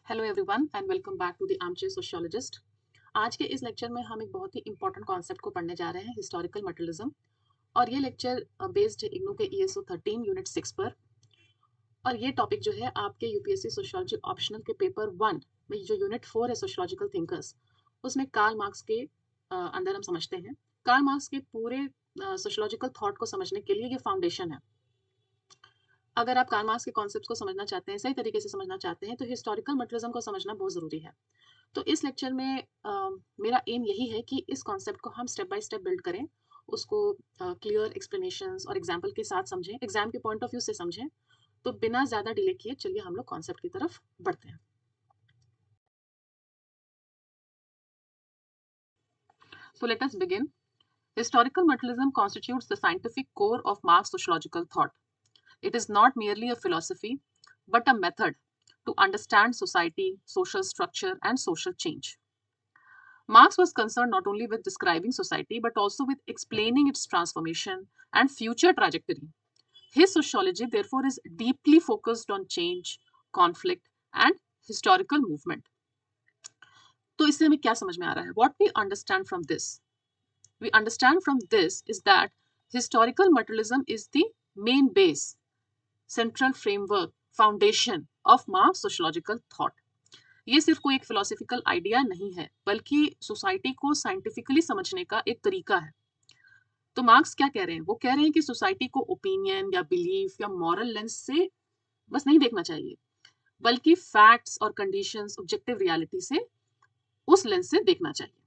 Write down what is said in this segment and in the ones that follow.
Hello everyone and welcome back to the armchair sociologist. आज के इस लेक्चर में हम एक बहुत ही इंपॉर्टेंट कॉन्सेप्ट को पढ़ने जा रहे हैं, हिस्टोरिकल मटेरियलिज्म। और ये लेक्चर बेस्ड है इग्नू के ESO 13 यूनिट 6 पर। और ये टॉपिक जो है आपके यूपीएससी सोशियोलॉजी ऑप्शनल के पेपर 1 में जो यूनिट 4 है सोशियोलॉजिकल थिंकर्स, उसमें कार्ल मार्क्स के अंदर हम समझते हैं। कार्ल मार्क्स के पूरे सोशियोलॉजिकल थॉट को समझने के लिए ये फाउंडेशन है। अगर आप कार्ल मार्क्स के कॉन्सेप्ट्स को समझना चाहते हैं, सही तरीके से समझना चाहते हैं, तो हिस्टोरिकल मटेरियलिज्म को समझना बहुत ज़रूरी है। तो इस लेक्चर में मेरा एम यही है कि इस कॉन्सेप्ट को हम स्टेप बाय स्टेप बिल्ड करें, उसको क्लियर एक्सप्लेनेशंस और एग्जाम्पल के साथ समझें, एग्जाम के पॉइंट ऑफ व्यू से समझें। तो बिना ज़्यादा डिले किए चलिए हम लोग कॉन्सेप्ट की तरफ बढ़ते हैं। So let us begin. Historical materialism constitutes the scientific core of Marx's sociological thought. It is not merely a philosophy, but a method to understand society, social structure, and social change. Marx was concerned not only with describing society, but also with explaining its transformation and future trajectory. His sociology, therefore, is deeply focused on change, conflict, and historical movement. तो इससे हमें क्या समझ में आ रहा है? What we understand from this? We understand from this is that historical materialism is the main base, central framework, foundation of Marx's sociological thought. ये सिर्फ कोई एक फिलोसफिकल आइडिया नहीं है, बल्कि सोसाइटी को साइंटिफिकली समझने का एक तरीका है। तो मार्क्स क्या कह रहे हैं? वो कह रहे हैं कि सोसाइटी को ओपिनियन या बिलीफ या मॉरल लेंस से बस नहीं देखना चाहिए, बल्कि फैक्ट्स और कंडीशंस, ऑब्जेक्टिव रियलिटी से उस लेंस से देखना चाहिए।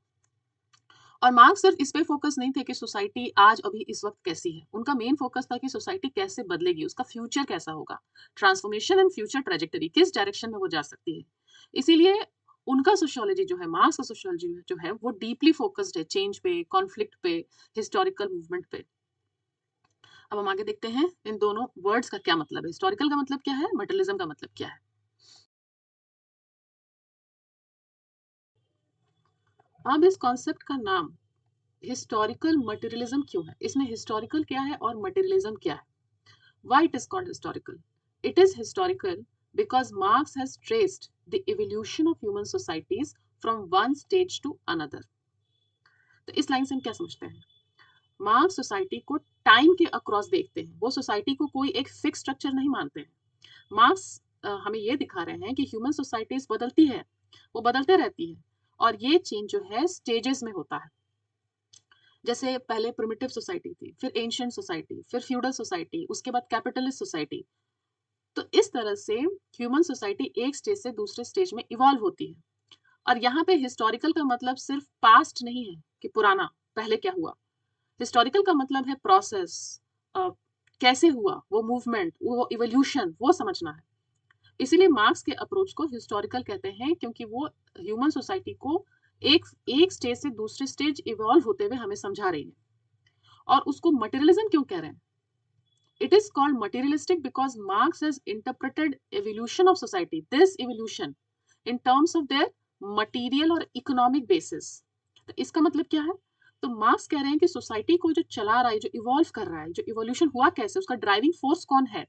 और मार्क्स सिर्फ इस पे फोकस नहीं थे कि सोसाइटी आज अभी इस वक्त कैसी है, उनका मेन फोकस था कि सोसाइटी कैसे बदलेगी, उसका फ्यूचर कैसा होगा, ट्रांसफॉर्मेशन एंड फ्यूचर ट्रेजेक्टरी, किस डायरेक्शन में वो जा सकती है। इसीलिए उनका सोशियोलॉजी जो है, मार्क्स का सोशियोलॉजी जो है, वो डीपली फोकस्ड है चेंज पे, कॉन्फ्लिक्ट पे, हिस्टोरिकल मूवमेंट पे। अब हम आगे देखते हैं इन दोनों वर्ड्स का क्या मतलब है, हिस्टोरिकल का मतलब क्या है, मटेरियलिज्म का मतलब क्या है। अब इस कॉन्सेप्ट का नाम हिस्टोरिकल मटेरियलिज्म क्यों है? इसमें हिस्टोरिकल क्या है और मटेरियलिज्म क्या है? Why it is called historical? It is historical because Marx has traced the evolution of human societies from one stage to another. तो इस लाइन से हम क्या समझते हैं? मार्क्स सोसाइटी को टाइम के अक्रॉस देखते हैं, वो सोसाइटी को कोई एक फिक्स स्ट्रक्चर नहीं मानते हैं। मार्क्स हमें ये दिखा रहे हैं कि ह्यूमन सोसाइटीज बदलती है, वो बदलते रहती है, और ये चेंज जो है स्टेजेस में होता है। जैसे पहले प्रिमिटिव सोसाइटी थी, फिर एंशिएंट सोसाइटी, फिर फ्यूडल सोसाइटी, उसके बाद कैपिटलिस्ट सोसाइटी। तो इस तरह से ह्यूमन सोसाइटी एक स्टेज से दूसरे स्टेज में इवॉल्व होती है। और यहाँ पे हिस्टोरिकल का मतलब सिर्फ पास्ट नहीं है कि पुराना, पहले क्या हुआ। हिस्टोरिकल का मतलब है प्रोसेस, कैसे हुआ वो मूवमेंट, वो इवोल्यूशन, वो समझना है। इसीलिए मार्क्स के अप्रोच को हिस्टोरिकल कहते हैं, क्योंकि वो ह्यूमन सोसाइटी को एक एक स्टेज से दूसरे स्टेज इवॉल्व होते हुए हमें समझा रही है। और उसको मटेरियलिज्म क्यों कह रहे हैं? It is called materialistic because Marx has interpreted evolution of society, this evolution, in terms of their material और economic basis. तो इसका मतलब क्या है? तो मार्क्स कह रहे हैं कि सोसाइटी को जो चला रहा है, जो इवॉल्व कर रहा है, जो इवोल्यूशन हुआ कैसे, उसका ड्राइविंग फोर्स कौन है?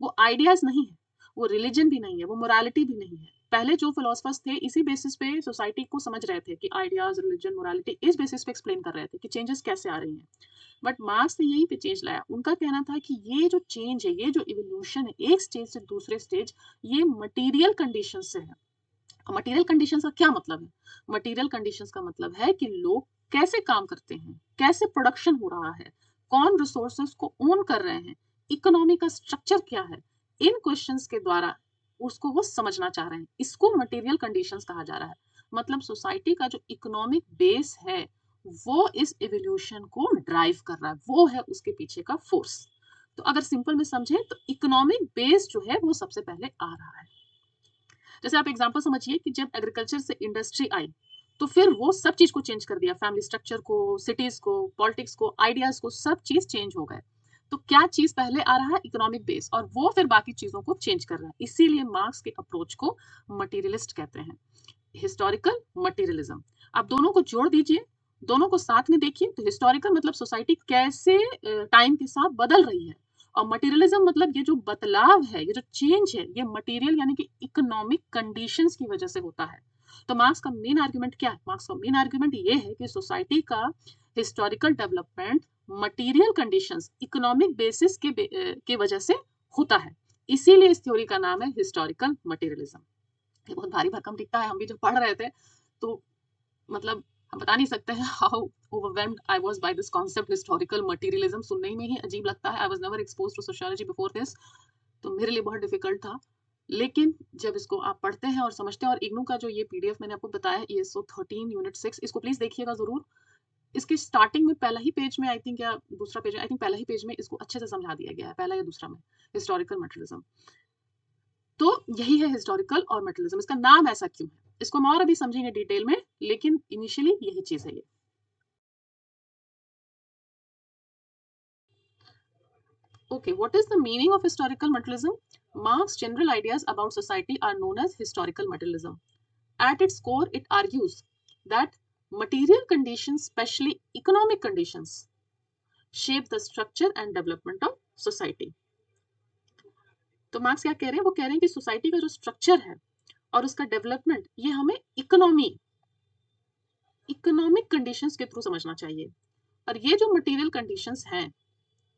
वो आइडियाज नहीं है, वो रिलीजन भी नहीं है, वो मोरालिटी भी नहीं है। पहले जो फिलोसफर्स थे इसी बेसिस पे सोसाइटी को समझ रहे थे कि आइडियाज, रिलीजन, मोरालिटी, इस बेसिस पे एक्सप्लेन कर रहे थे कि चेंजेस कैसे आ रही हैं। बट मार्क्स ने यहीं पे चेंज लाया। उनका कहना था कि ये जो चेंज है, ये जो इवोल्यूशन है एक स्टेज से दूसरे स्टेज, ये मटीरियल कंडीशन से है। मटीरियल कंडीशंस का क्या मतलब है? मटीरियल कंडीशंस का मतलब है कि लोग कैसे काम करते हैं, कैसे प्रोडक्शन हो रहा है, कौन रिसोर्सेज को ओन कर रहे हैं, इकोनॉमी का स्ट्रक्चर क्या है। इन क्वेश्चंस के द्वारा उसको वो समझना चाह रहे हैं, इसको मटेरियल कंडीशंस कहा जा रहा है। मतलब सोसाइटी का जो इकोनॉमिक बेस है, वो इस इवोल्यूशन को ड्राइव कर रहा है, वो है उसके पीछे का फोर्स। तो अगर सिंपल में समझें तो इकोनॉमिक बेस जो है वो सबसे पहले आ रहा है। जैसे आप एग्जांपल समझिए कि जब एग्रीकल्चर से इंडस्ट्री आई, तो फिर वो सब चीज को चेंज कर दिया, फैमिली स्ट्रक्चर को, सिटीज को, पॉलिटिक्स को, आइडियाज को, सब चीज चेंज हो गए। तो क्या चीज पहले आ रहा है? इकोनॉमिक बेस, और वो फिर बाकी चीजों को चेंज कर रहा है। इसीलिए मार्क्स के अप्रोच को मटीरियलिस्ट कहते हैं, हिस्टोरिकल मटीरियलिज्म। आप दोनों को जोड़ दीजिए, दोनों को साथ में देखिए, तो हिस्टोरिकल मतलब सोसाइटी कैसे टाइम के साथ बदल रही है, और मटेरियलिज्म मतलब ये जो बदलाव है, ये जो चेंज है, ये मटेरियल यानी कि इकोनॉमिक कंडीशंस की वजह से होता है। तो मार्क्स का मेन आर्गुमेंट क्या है? मार्क्स का मेन आर्गुमेंट ये है कि सोसाइटी का historical development material conditions, economic basis के वजह से होता है। इसीलिए इस थ्योरी का नाम है हिस्टोरिकल मटेरियलिज्म। ये बहुत भारी भरकम दिखता है, हम भी जब पढ़ रहे थे तो मतलब हम बता नहीं सकते हैं how overwhelmed I was by this concept historical materialism. सुनने में ही अजीब लगता है। I was never exposed to sociology before this, तो मेरे लिए बहुत डिफिकल्ट था। लेकिन जब इसको आप पढ़ते हैं और समझते हैं, और इग्नू का जो ये पीडीएफ मैंने आपको बताया ESO 13 यूनिट 6, इसको प्लीज देखिएगा जरूर। इसके स्टार्टिंग में पहला ही पेज में आई थिंक, या दूसरा पेज, आई थिंक पहला ही पेज में इसको अच्छे से समझा दिया गया है, पहला या दूसरा में, हिस्टोरिकल मटेरियलिज्म। तो यही है हिस्टोरिकल और मटेरियलिज्म। इसका नाम ऐसा क्यों है इसको हम और अभी समझेंगे डिटेल में, लेकिन इनिशियली यही चीज है ये। Okay, what is the meaning of historical materialism? Marx's general ideas about society are known as historical materialism. At its core, it argues that material conditions, especially economic conditions, shape the structure and development of society. तो marks क्या कह रहे हैं? वो कह रहे हैं कि सोसाइटी का जो स्ट्रक्चर है और उसका डेवलपमेंट, ये हमें इकोनॉमिक कंडीशंस के थ्रू समझना चाहिए। और ये जो मटेरियल कंडीशंस हैं,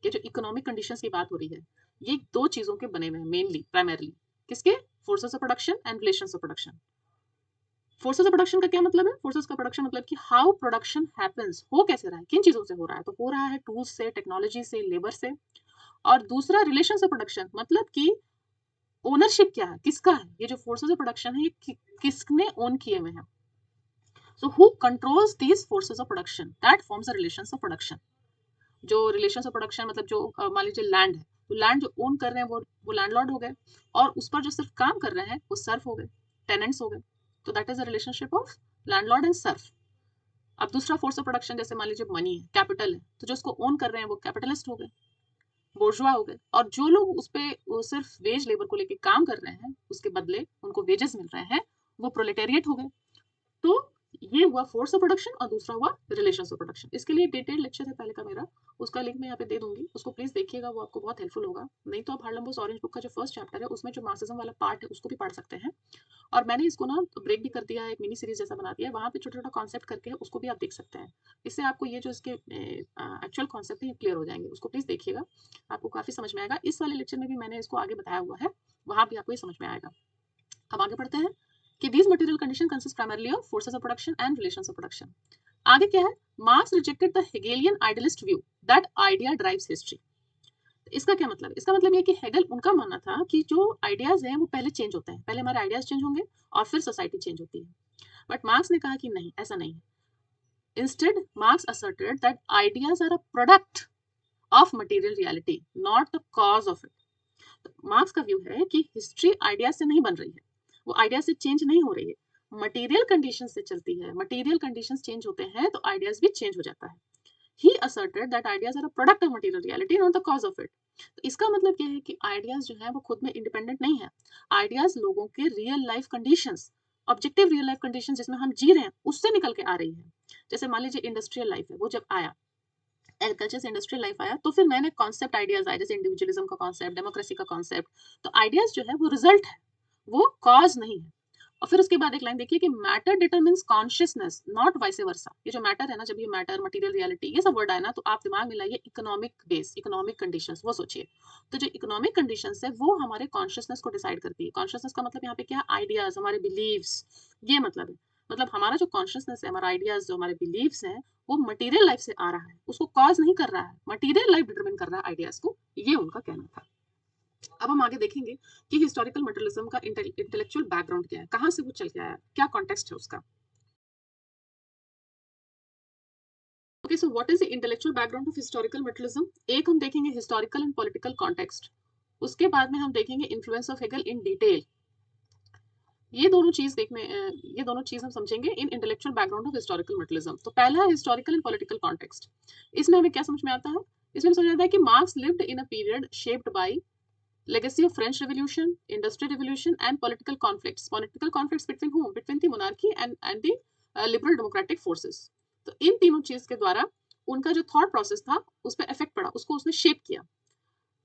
ये जो इकोनॉमिक कंडीशंस की बात हो रही है, ये दो चीजों के बने हुए हैं मेनली, प्राइमरली। किसके? Forces of production and relations of production. Forces of production का क्या मतलब है? फोर्सेस का प्रोडक्शन मतलब कि हाउ प्रोडक्शन हैपेंस, हो कैसे रहा है, किन चीजों से हो रहा है? तो हो रहा है टूल्स से, टेक्नोलॉजी से, लेबर से। और दूसरा रिलेशंस ऑफ प्रोडक्शन, मतलब कि ओनरशिप क्या है, किसका है? ये जो फोर्सेस ऑफ प्रोडक्शन है, ये किसने ओन किए हुए हैं? So who controls these forces of production, that forms a relations of production. जो रिलेशंस ऑफ प्रोडक्शन मतलब जो मान लीजिए लैंड है, तो लैंड जो ओन कर रहे हैं वो लैंडलॉर्ड हो गए, और उस पर जो सिर्फ काम कर रहे हैं वो सर्फ हो गए, टेनेंट्स हो गए। तो that is a relationship of landlord and Surf. अब दूसरा फोर्स ऑफ प्रोडक्शन, जैसे मान लीजिए मनी है, कैपिटल है, तो जो उसको ओन कर रहे हैं वो कैपिटलिस्ट हो गए, बोर्जुआ हो गए। और जो लोग उस पर सिर्फ वेज लेबर को लेके काम कर रहे हैं, उसके बदले उनको वेजेस मिल रहे हैं, वो प्रोलेटेरिएट हो गए। तो ये हुआ फोर्स ऑफ प्रोडक्शन और दूसरा हुआ रिलेशंस ऑफ प्रोडक्शन। इसके लिए डिटेल लेक्चर है पहले का मेरा, उसका लिंक मैं यहाँ पे दे दूंगी, उसको प्लीज देखिएगा, वो आपको बहुत हेल्पफुल होगा। नहीं तो आप हार्लम-बोस ऑरेंज बुक का जो फर्स्ट चैप्टर है उसमें जो मार्क्सिज्म वाला पार्ट है उसको भी पढ़ सकते हैं। और मैंने इसको ना ब्रेक भी कर दिया है, एक मिनी सीरीज जैसा बना दिया है, वहाँ पे छोटा छोटा कॉन्सेप्ट करके उसको भी आप देख सकते हैं। इससे आपको ये जो इसके एक्चुअल कॉन्सेप्ट है ये क्लियर हो जाएंगे। उसको प्लीज देखिएगा, आपको काफी समझ में आएगा। इस वाले लेक्चर में भी मैंने इसको आगे बताया हुआ है, वहां भी आपको ये समझ में आएगा। अब आगे बढ़ते हैं कि these material conditions consist primarily of forces of production and relations of production. आगे क्या है? Marks rejected the Hegelian idealist view that idea drives history. इसका क्या मतलब? इसका मतलब ये कि हेगल, उनका मानना था कि जो आइडियाज हैं वो पहले चेंज होते हैं, पहले हमारे आइडियाज चेंज होंगे और फिर सोसाइटी चेंज होती है। बट मार्क्स ने कहा कि नहीं, ऐसा नहीं है। Instead Marx asserted that ideas are a product of material reality, not the cause of it. Marx का व्यू है कि हिस्ट्री आइडिया से नहीं बन रही है, वो आइडिया से चेंज नहीं हो रही है, मटेरियल कंडीशन से चलती है। मटेरियल कंडीशंस चेंज होते हैं तो आइडियाज भी चेंज हो जाता है। He asserted that ideas are a product of material reality, not the cause of it. तो इसका मतलब ये है कि आइडियाज जो है वो खुद में इंडिपेंडेंट नहीं है। आइडियाज लोगों के real life conditions, objective real life condition जिसमें हम जी रहे हैं, उससे निकल के आ रही है। जैसे मान लीजिए इंडस्ट्रियल लाइफ है, वो जब आया, एग्रीकल्चर से इंडस्ट्रियल लाइफ आया, तो फिर नए नए कॉन्सेप्ट आइडियाज आए, जैसे इंडिविजुअलिज्म का कॉन्सेप्ट, डेमोक्रेसी का कॉन्सेप्ट। तो आइडियाज जो है वो रिजल्ट है, वो कॉज नहीं है। और फिर उसके बाद एक लाइन देखिए कि matter determines consciousness, not vice versa. ये जो मैटर है ना, जब ये मैटर, मटेरियल रियलिटी, ये सब वर्ड आए ना, तो आप दिमाग में लाइए इकोनॉमिक बेस, इकोनॉमिक कंडीशंस, वो सोचिए। तो जो इकोनॉमिक कंडीशंस है वो हमारे कॉन्शियसनेस को डिसाइड करती है। कॉन्शियसनेस का मतलब यहाँ पे क्या? आइडियाज, हमारे बिलीव्स, ये मतलब है। मतलब हमारा जो कॉन्शियसनेस है, हमारा आइडियाज, जो हमारे बिलीव्स हैं, वो मटेरियल लाइफ से आ रहा है, उसको कॉज नहीं कर रहा है, मटेरियल लाइफ डिटरमिन कर रहा है आइडियाज को। ये उनका कहना था। अब हम आगे देखेंगे कि हिस्टोरिकल मटेरियलिज्म का इंटेलेक्चुअल बैकग्राउंड क्या है, कहाँ से वो चल के आया, क्या कॉन्टेक्स्ट है उसका। Okay, so what is the intellectual background of historical materialism? एक हम देखेंगे हिस्टोरिकल एंड पॉलिटिकल कॉन्टेक्स्ट, उसके बाद में हम देखेंगे influence of Hegel in detail. ये दोनों चीज हम समझेंगे in intellectual background of historical materialism. तो पहला है हिस्टोरिकल एंड पॉलिटिकल कॉन्टेक्स्ट। इसमें हमें क्या समझ में आता है? इसमें समझ आता है कि marks lived in a period shaped by legacy of French Revolution, Industrial Revolution, and political conflicts. Political conflicts between whom? Between the monarchy and the liberal democratic forces. तो इन तीनों चीज के द्वारा उनका जो थॉट प्रोसेस था उस पर इफेक्ट पड़ा, उसको उसने शेप किया।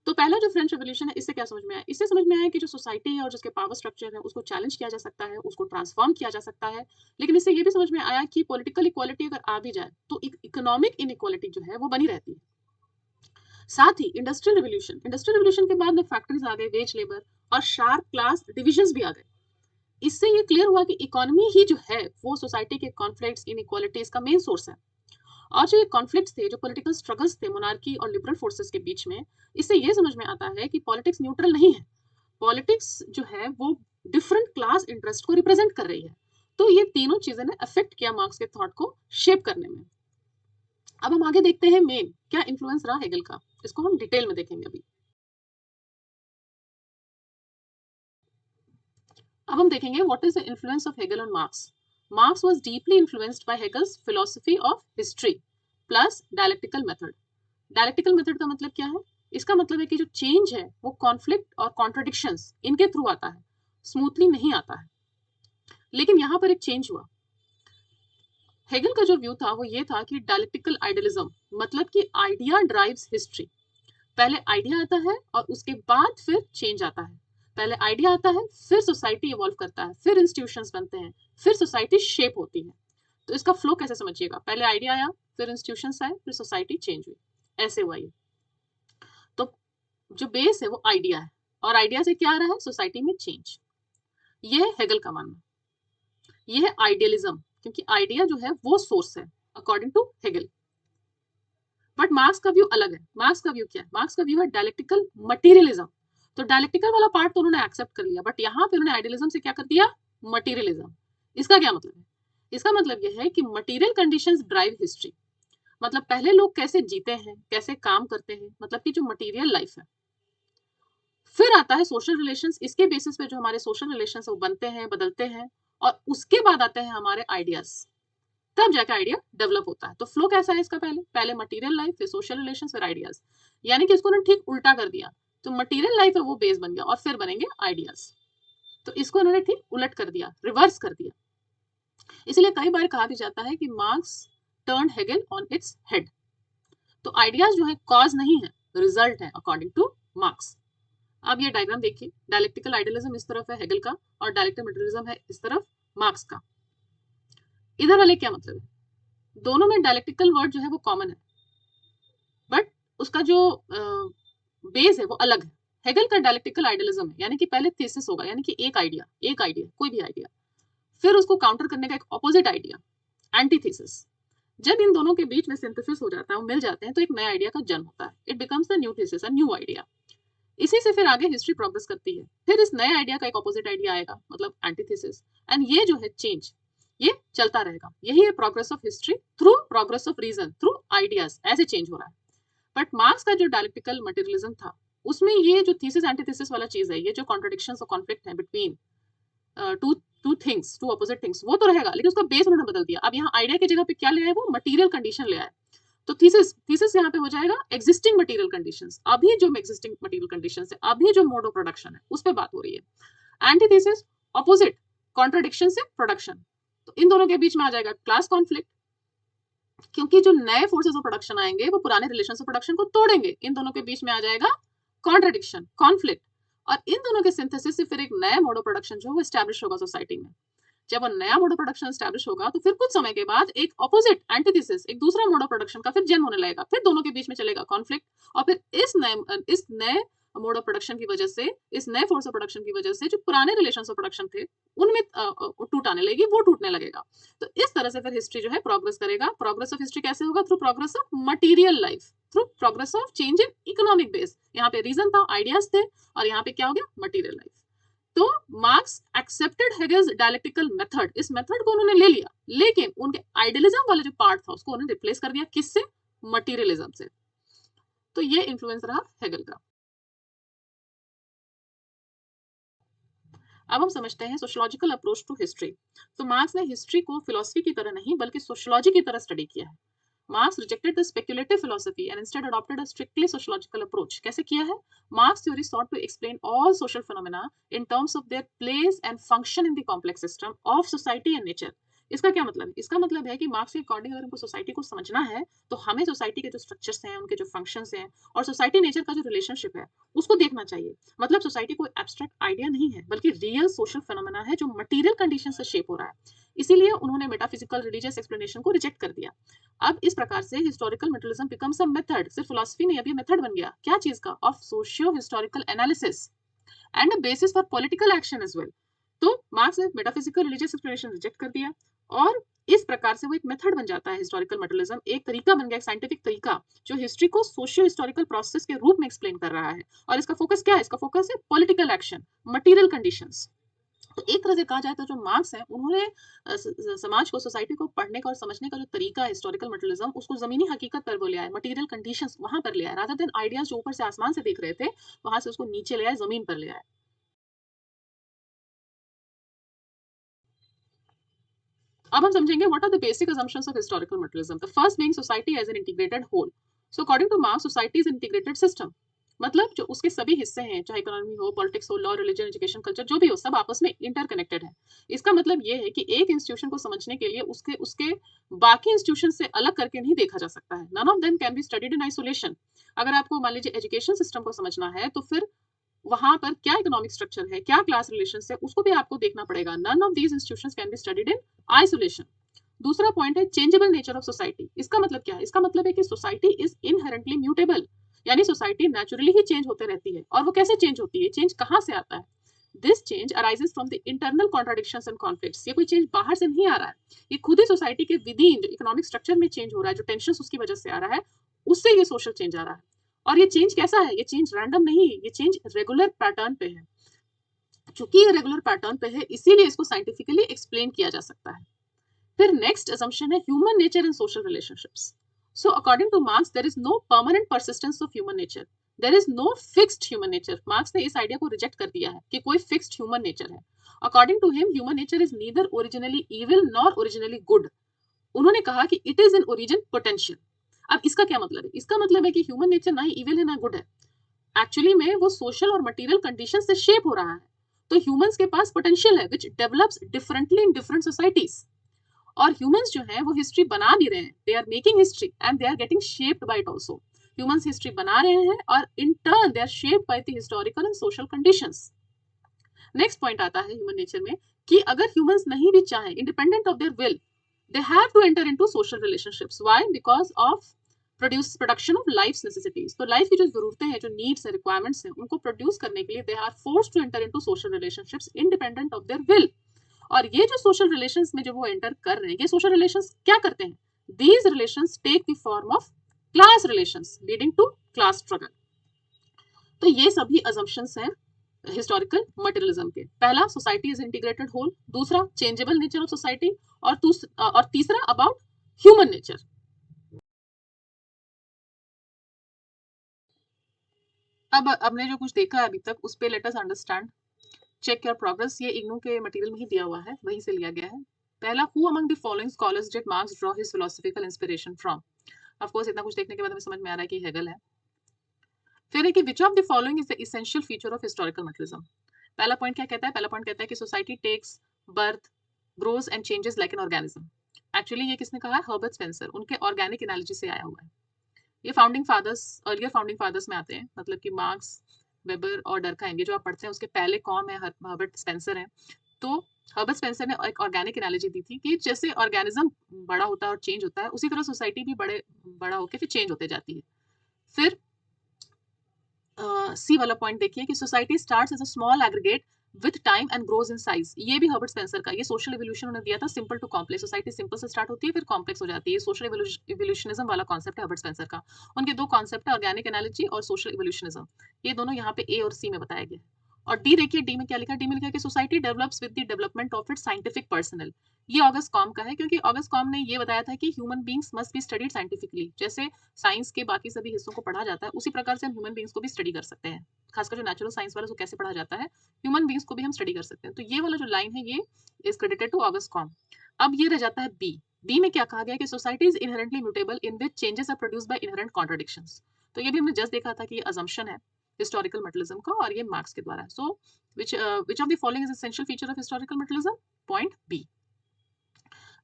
तो पहला जो फ्रेंच रेवोल्यूशन है, इससे क्या समझ में आया? इससे समझ में आया कि जो सोसाइटी है और जिसके पावर स्ट्रक्चर है उसको चैलेंज किया जा सकता है, उसको ट्रांसफॉर्म किया जा सकता है। लेकिन इससे ये भी समझ में आया कि पॉलिटिकल इक्वालिटी अगर आ भी जाए तो इकोनॉमिक इनइक्वालिटी जो है वो बनी रहती है। साथ ही इंडस्ट्रियल रिवोल्यूशन के बाद में फैक्ट्रीज आ गए, वेज लेबर और शार्प क्लास डिविजन्स भी आ गए। इससे ये क्लियर हुआ कि इकोनॉमी ही जो है वो सोसाइटी के कॉन्फ्लिक्ट्स, इनइक्वालिटीज का मेन सोर्स है। और जो ये कॉन्फ्लिक्ट्स थे, जो पॉलिटिकल स्ट्रगल्स थे मोनार्की और लिबरल फोर्सेस के बीच में, इससे ये समझ में आता है कि पॉलिटिक्स न्यूट्रल नहीं है। पॉलिटिक्स जो है वो डिफरेंट क्लास इंटरेस्ट को रिप्रेजेंट कर रही है। तो ये तीनों चीजें ने अफेक्ट किया मार्क्स के थॉट को शेप करने में। अब हम आगे देखते हैं मेन क्या इन्फ्लुएंस रहा हेगल का, इसको हम डिटेल में देखेंगे अभी। अब हम देखेंगे what is the influence of Hegel on Marx. Marx was deeply influenced by Hegel's philosophy of history plus dialectical method. Dialectical method का मतलब क्या है? इसका मतलब है कि जो चेंज है वो कॉन्फ्लिक्ट और कॉन्ट्रडिक्शंस इनके थ्रू आता है, स्मूथली नहीं आता है। लेकिन यहाँ पर एक चेंज हुआ। हेगल का जो व्यू था वो ये था कि डायलेक्टिकल आइडियलिज्म मतलब कि आइडिया ड्राइव्स हिस्ट्री। पहले आइडिया आता है और उसके बाद फिर चेंज आता है। पहले आइडिया आता है, फिर सोसाइटी इवॉल्व करता है, फिर इंस्टीट्यूशंस बनते हैं, फिर सोसाइटी शेप होती है। तो इसका फ्लो कैसे समझिएगा? पहले आइडिया आया, फिर इंस्टीट्यूशंस आए, फिर सोसाइटी चेंज हुई, ऐसे हुआ ये। तो जो बेस है वो आइडिया है और आइडिया से क्या आ रहा है? सोसाइटी में चेंज। ये है हेगल का मानना। ये है आइडियलिज्म, क्योंकि आइडिया जो है वो सोर्स है according to Hegel. But Marx का व्यू अलग है। मार्क्स का व्यू क्या है? मार्क्स का व्यू है डायलेक्टिकल मटेरियलिज्म। तो डायलेक्टिकल वाला पार्ट तो उन्होंने एक्सेप्ट कर लिया, बट यहाँ पे उन्होंने आइडियलिज्म से क्या कर दिया? मटेरियलिज्म। इसका क्या मतलब है? इसका मतलब यह है कि मटेरियल कंडीशंस ड्राइव हिस्ट्री। मतलब पहले लोग कैसे जीते हैं, कैसे काम करते हैं, मतलब कि जो मटेरियल लाइफ है। फिर आता है सोशल रिलेशंस, इसके बेसिस पे जो हमारे सोशल रिलेशंस वो बनते हैं, बदलते हैं, और उसके बाद आते हैं हमारे आइडियाज। तब जाकर आइडिया डेवलप होता है। तो फ्लो कैसा है इसका? पहले पहले मटेरियल लाइफ, फिर सोशल रिलेशंस, फिर आइडियाज। यानी कि इसको उन्होंने ठीक उल्टा कर दिया। तो मटेरियल लाइफ है वो बेस बन गया और फिर बनेंगे आइडियाज। तो इसको उन्होंने ठीक उलट कर दिया, रिवर्स कर दिया। इसलिए कई बार कहा भी जाता है कि marks turn Hegel on its head. तो आइडियाज जो है कॉज नहीं है, रिजल्ट है अकॉर्डिंग टू मार्क्स। अब ये डायग्राम देखिए, डायलेक्टिकल आइडियलिज्म इस तरफ है हेगल का और डायलेक्टिकल मटेरियलिज्म है इस तरफ मार्क्स का। इधर वाले क्या मतलब है? दोनों में डायलेक्टिकल वर्ड जो है वो कॉमन है, बट उसका जो बेस है वो अलग है। हेगल का डायलेक्टिकल आइडियलिज्म है, यानी कि पहले थीसिस होगा, यानी कि एक आइडिया कोई भी आइडिया, फिर उसको काउंटर करने का एक ऑपोजिट आइडिया, एंटीथेसिस। जब इन दोनों के बीच में सिंथेसिस हो जाता है, वो मिल जाते हैं, तो एक नए आइडिया का जन्म होता है। It becomes the new thesis, a new idea. इसी से फिर आगे हिस्ट्री प्रोग्रेस करती है। फिर इस नए आइडिया का एक ऑपोजिट आइडिया आएगा, मतलब एंटीथेसिस, एंड ये जो है चेंज, ये चलता रहेगा। यही है progress of history, through progress of reason, through ideas, ऐसे चेंज हो रहा है। बट मार्क्स का जो डायलेक्टिकल मटेरियलिज्म था, उसमें ये जो थीसिस एंटीथेसिस वाला चीज है, ये जो कॉन्ट्रडिक्शंस और कॉन्फ्लिक्ट है between two things, two opposite things, वो तो रहेगा, लेकिन उसका बेस उन्होंने बदल दिया। अब यहाँ आइडिया की जगह पे क्या ले आए? वो मटेरियल कंडीशन ले आए। तो थीसिस यहाँ पे हो जाएगा एग्जिस्टिंग मटेरियल कंडीशंस। अभी जो एग्जिस्टिंग मटेरियल कंडीशंस है, अभी जो मोड ऑफ प्रोडक्शन है, उस पर बात हो रही है। एंटीथेसिस ऑपोजिट, कॉन्ट्रडिक्शन से प्रोडक्शन। तो इन दोनों के बीच में आ जाएगा क्लास कॉन्फ्लिक्ट, क्योंकि जो नए फोर्सेस ऑफ प्रोडक्शन आएंगे वो पुराने रिलेशन ऑफ प्रोडक्शन को तोड़ेंगे। इन दोनों के बीच में आ जाएगा कॉन्ट्रडिक्शन, कॉन्फ्लिक्ट, और इन दोनों के सिंथेसिस से फिर एक नया मोड ऑफ प्रोडक्शन जो है वो स्टैब्लिश होगा सोसाइटी में। जब वो नया मोड ऑफ प्रोडक्शन स्टैब्लिश होगा तो फिर कुछ समय के बाद एक ऑपोजिट एंटीथेसिस, एक दूसरा मोड ऑफ प्रोडक्शन का फिर जन्म होने लगेगा। फिर दोनों के बीच में चलेगा कॉन्फ्लिक्ट, और फिर इस नए मोड ऑफ प्रोडक्शन की वजह से, इस नए फोर्स ऑफ प्रोडक्शन की वजह से जो पुराने रिलेशंस ऑफ प्रोडक्शन थे उनमें टूट आने लगेगी, वो टूटने लगेगा। तो इस तरह से फिर हिस्ट्री जो है प्रोग्रेस करेगा। प्रोग्रेस ऑफ हिस्ट्री कैसे होगा? Through progress of material life, through progress of change in economic base. यहाँ पे रीजन था, आइडियाज थे, और यहाँ पे क्या हो गया? Material life. तो मार्क्स एक्सेप्टेड हेगल्स डायलेक्टिकल मेथड, इस मेथड को उन्होंने ले लिया, लेकिन उनके आइडियलिज्म वाला जो पार्ट था उसको उन्होंने रिप्लेस कर दिया। किससे? मटेरियलिज्म से। तो ये इन्फ्लुएंस रहा हेगल का। अब हम समझते हैं सोशियोलॉजिकल अप्रोच टू हिस्ट्री। तो मार्क्स ने हिस्ट्री को फिलोसफी की तरह नहीं बल्कि सोशियोलॉजी की तरह स्टडी किया है। Marks rejected the speculative philosophy and instead adopted a strictly sociological approach. कैसे किया है? Marks theory sought to explain all social phenomena in terms of their place and function in the complex system of society and nature. इसका क्या मतलब है? इसका मतलब है कि मार्क्स के अकॉर्डिंग अगर हमको सोसाइटी को समझना है तो हमें सोसाइटी के जो स्ट्रक्चर्स हैं, उनके जो फंक्शंस हैं और सोसाइटी नेचर का जो रिलेशनशिप है उसको देखना चाहिए। मतलब सोसाइटी कोई एब्स्ट्रैक्ट आइडिया नहीं है बल्कि रियल सोशल फेनोमेना है जो मटेरियल कंडीशन से शेप हो रहा है। इसीलिए उन्होंने मेटाफिजिकल रिलीजियस एक्सप्लेनेशन को रिजेक्ट कर दिया। अब इस प्रकार से historical materialism becomes a method, सिर्फ फिलॉसफी नहीं, अभी मेथड बन गया क्या चीज का, of socio historical analysis and a basis for political action as well. तो मार्क्स ने मेटाफिजिकल रिलीजियस एक्सप्लेनेशन रिजेक्ट कर दिया और इस प्रकार से वो एक मेथड बन जाता है हिस्टोरिकल मटेरियलिज्म, एक तरीका बन गया, एक साइंटिफिक तरीका जो हिस्ट्री को सोशियो हिस्टोरिकल प्रोसेस के रूप में एक्सप्लेन कर रहा है। और इसका फोकस क्या है? इसका फोकस है पॉलिटिकल एक्शन, मटेरियल कंडीशंस। तो एक तरह से कहा जाए तो जो मार्क्स है उन्होंने समाज को, सोसाइटी को पढ़ने का और समझने का जो तरीका है हिस्टोरिकल मटेरियलिज्म, उसको जमीनी हकीकत पर वो ले आए, मटेरियल कंडीशंस वहां पर ले आए, रादर देन आइडियाज जो ऊपर से आसमान से देख रहे थे वहां से उसको नीचे ले आए, जमीन पर ले आए। अब हम समझेंगे what are the basic assumptions of historical materialism. The first being society as an integrated whole. So according to Marx, society is an integrated system. मतलब जो उसके सभी हिस्से हैं, चाहे इकोनॉमी हो, पॉलिटिक्स हो, लॉ, रिलीजन, एजुकेशन, कल्चर, जो भी हो, सब आपस में इंटरकनेक्टेड है। इसका मतलब ये है कि एक इंस्टीट्यूशन को समझने के लिए उसके उसके बाकी इंस्टीट्यूशन से अलग करके नहीं देखा जा सकता है। None of them can be studied in isolation. अगर आपको मान लीजिए एजुकेशन सिस्टम को समझना है तो फिर वहां पर क्या इकोनॉमिक स्ट्रक्चर है, क्या क्लास रिलेशन है, उसको भी आपको देखना पड़ेगा। None of these institutions can be studied in isolation. दूसरा पॉइंट है चेंजेबल नेचर ऑफ सोसाइटी। इसका मतलब क्या है? इसका मतलब है कि सोसाइटी इज इनहेरेंटली म्यूटेबल, यानी सोसाइटी नेचुरली ही चेंज होते रहती है। और वो कैसे चेंज होती है? चेंज कहाँ से आता है? This change arises from the internal contradictions and conflicts. ये कोई चेंज बाहर से नहीं आ रहा है, ये खुद ही सोसाइटी के विद इन जो इकोनॉमिक स्ट्रक्चर में चेंज हो रहा है, जो टेंशन उसकी वजह से आ रहा है, उससे ये सोशल चेंज आ रहा है। और ये चेंज कैसा है? ये चेंज रैंडम नहीं, ये चेंज रेगुलर पैटर्न पे है। चूंकि ये रेगुलर पैटर्न पे है इसीलिए इसको साइंटिफिकली एक्सप्लेन किया जा सकता है। फिर नेक्स्ट असम्पशन है human nature in social relationships. So according to Marx there is no permanent persistence of human nature, there is no fixed human nature. Marx ने इस आइडिया को रिजेक्ट कर दिया है कि कोई फिक्स्ड ह्यूमन नेचर है। According to him human nature is neither originally evil nor originally good. उन्होंने कहा कि it is in origin potential. अब इसका क्या मतलब है? इसका मतलब है कि ह्यूमन नेचर ना ही इविल है ना गुड है, एक्चुअली में वो सोशल और मटेरियल कंडीशन से शेप हो रहा है। तो ह्यूमंस के पास पोटेंशियल है which develops differently in different societies. और ह्यूमंस जो है वो हिस्ट्री बना भी रहे हैं, they are making history and they are getting shaped by it also. Humans history बना रहे हैं और in turn they are shaped by the historical and social conditions. Next point आता है ह्यूमन नेचर में कि अगर ह्यूमंस नहीं भी चाहें, independent of their will, they have to enter into social relationships. Why? Because of production of life necessities. तो life की जो जरूरतें हैं, जो नीड्स है, रिक्वायरमेंट्स हैं, उनको प्रोड्यूस करने के लिए they are forced to enter into social relationships independent of their will. और ये जो सोशल रिलेशंस में जब वो एंटर कर रहे हैं, ये सोशल रिलेशंस क्या करते हैं? These relations take the form of class relations leading to class struggle. तो ये सभी अजम्पशंस हैं हिस्टोरिकल मटेरियलिज्म के। पहला, सोसाइटी इज इंटीग्रेटेड होल। दूसरा, चेंजेबल नेचर ऑफ सोसाइटी। और तीसरा, अबाउट ह्यूमन नेचर। अब हमने जो कुछ देखा है अभी तक उस पे let us understand, check your progress. ये इग्नू के मटेरियल में ही दिया हुआ है, वहीं से लिया गया है। पहला, who among the following scholars did marks draw his philosophical inspiration from? Of course इतना कुछ देखने के बाद हमें समझ में आ रहा है कि हेगल है। फिर है कि which of the following is the essential feature of historical materialism? पहला पॉइंट क्या कहता है? पहला पॉइंट कहता है कि society takes birth, grows and changes like an organism. Actually ये किसने कहा है? हर्बर्ट स्पेंसर, उनके ऑर्गेनिक एनालॉजी से आया हुआ है। ये founding fathers, earlier founding fathers में आते हैं, मतलब कि मार्क्स, वेबर और डरकहाइम, ये जो आप पढ़ते हैं उसके पहले कौन है? हर्बर्ट स्पेंसर है। तो हर्बर्ट स्पेंसर ने एक ऑर्गेनिक एनालॉजी दी थी कि जैसे ऑर्गेनिज्म बड़ा होता है और चेंज होता है, उसी तरह सोसाइटी भी बड़ा होकर फिर चेंज होते जाती है। फिर सी वाला पॉइंट देखिए कि society starts as a small aggregate with time and grows in size. ये भी हर्बर्ट स्पेंसर का, ये सोशल इवोल्यूशन उन्होंने दिया था, simple to complex. Society simple से स्टार्ट होती है फिर कॉम्प्लेक्स हो जाती है। सोशल इवोल्यूशनिज्म वाला कॉन्सेप्ट है हर्बर्ट स्पेंसर का। उनके दो कॉन्सेप्ट है, ऑर्गेनिक एनालॉजी और सोशल इवोल्यूशनिज्म। ये दोनों यहाँ पे ए और सी में बताया गया। और डी देखिए, डी में क्या लिखा है? डी में लिखा है कि society develops with the development of its scientific personal. ये ऑगस्ट कॉम का है, क्योंकि ऑगस्ट कॉम ने ये बताया था कि human beings must be studied scientifically. जैसे साइंस के बाकी सभी हिस्सों को पढ़ा जाता है, उसी प्रकार से हम ह्यूमन बींग्स को भी स्टडी कर सकते हैं। खासकर जो नेचुरल साइंस वाला, उसको कैसे पढ़ा जाता है, ह्यूमन बींग्स को भी हम स्टडी कर सकते हैं। तो ये वाला जो लाइन है ये is credited to August Comte. अब ये रह जाता है बी। बी में क्या कहा गया कि society is inherently mutable in which changes are produced by inherent contradictions. तो ये भी हमने जस्ट देखा था कि ये अजम्पशन है हिस्टोरिकल मटेरियलिज्म का, और ये मार्क्स के द्वारा है। सो which of the following is essential feature of historical materialism? Point B.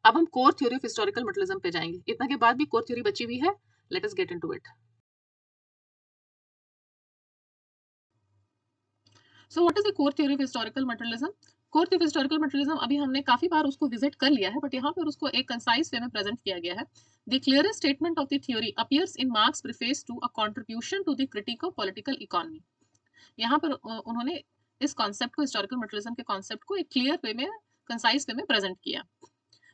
अब हम core theory of historical materialism पे जाएंगे। इतना के बाद भी कोर थ्योरी बची हुई है। Let us get into it. So what is the core theory of historical materialism? Core theory of historical materialism अभी हमने काफी बार उसको विजिट कर लिया है, बट यहाँ पर उसको एक कंसाइज वे में प्रेजेंट किया गया है। The clearest statement of the theory appears in Marx preface to a contribution to the critique of political economy. यहाँ पर उन्होंने इस कॉन्सेप्ट को, हिस्टोरिकल मटेरियलिज्म के कॉन्सेप्ट को एक क्लियर वे में, कंसाइज वे में प्रेजेंट किया।